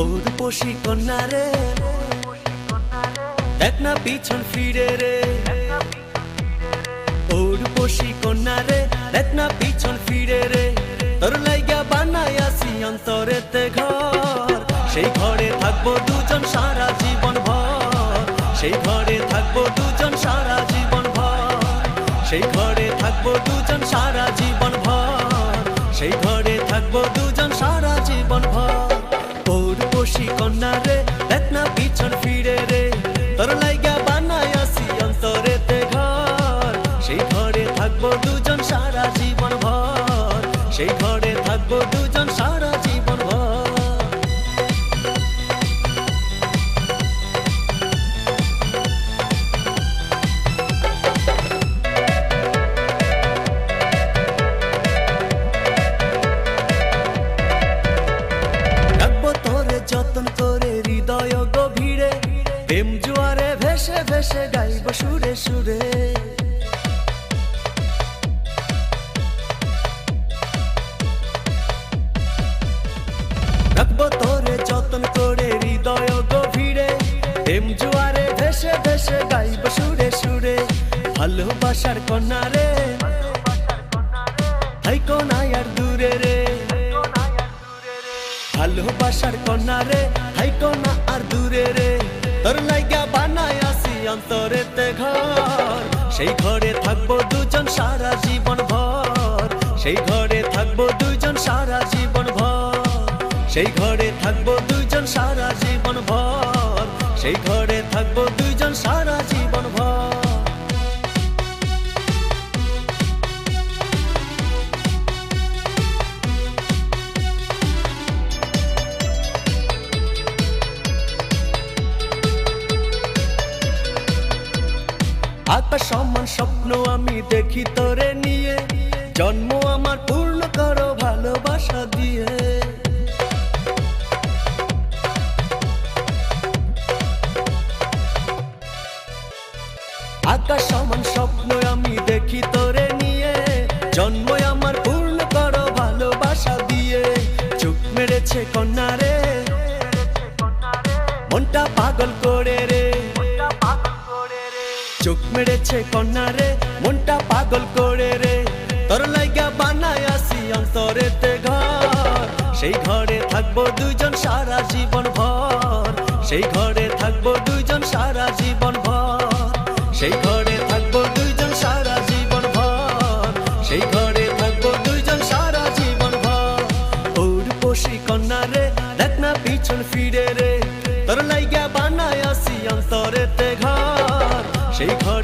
ওরূপসী কন্যা রে, দেখ না পিছন ফিরে রে। ওরূপসী কন্যা রে, দেখ না পিছন ফিরে রে। তোর লাইগা বানাইয়াছি অন্তরেতে ঘর, সেই ঘরে থাকবো দুজন সারা জীবন ভর। সেই ঘরে থাকবো দুজন সারা জীবন ভর। সেই ঘরে থাকবো দুজন সারা জীবন ভর। সেই ঘরে থাকবো দুজন সারা জীবন ভর। ওরূপসী কন্যা রে, দেখ না পিছন ফিরে রে। তোর লাইগা বানাইয়াছি অন্তরেতে ঘর, সেই ঘরে থাকবো দুজন সারা জীবন ভর। সেই ঘরে থাকবো দুজন সারা জীবন ভর। যতন করে হৃদয় গভীরে, প্রেম জোয়ারে ভেসে ভেসে গাইব সুরে সুরে। রাখবো তোরে যতন করে হৃদয় গভীরে, প্রেম জোয়ারে ভেসে ভেসে গাইব সুরে সুরে। ভালোবাসার কন্যা রে, হাইকো না আর দূরে রে। ভালোবাসার কন্যা রে, হাইকো না আর দূরে রে। তোর লাইগা বানাইয়াছি অন্তরেতে ঘর, সেই ঘরে থাকবো দুজন সারা জীবন ভর। সেই ঘরে থাকবো দুজন সারা জীবন ভর। সেই ঘরে থাকবো দুজন সারা জীবন ভর। সেই ঘরে থাকবো দুজন সারা জীবন ভর। আকাশ সমান স্বপ্ন আমি দেখি তোরে নিয়ে, জন্ম আমার পূর্ণ করো ভালোবাসা দিয়ে। আকাশ সমান স্বপ্ন আমি দেখি তোরে নিয়ে, জন্ম আমার পূর্ণ করো ভালোবাসা দিয়ে। চোখ মেরেছে কন্যা রে, মনটা পাগল করে রে। চোখ মেরেছে কন্যা রে, মনটা পাগল করে রে। তোর লাইগা বানাইয়াছি অন্তরেতে ঘর, সেই ঘরে থাকবো দুজন সারা জীবন ভর। সেই ঘরে থাকবো দুজন সারা জীবন ভর। সেই ঘরে থাকবো দুজন সারা জীবন ভর। সেই ঘরে থাকবো দুজন সারা জীবন ভর। ওরূপসী কন্যা রে, দেখ না পিছন ফিরে রে। তোর লাইগা বানাইয়াছি অন্তরেতে ঘর, সেই ঘরে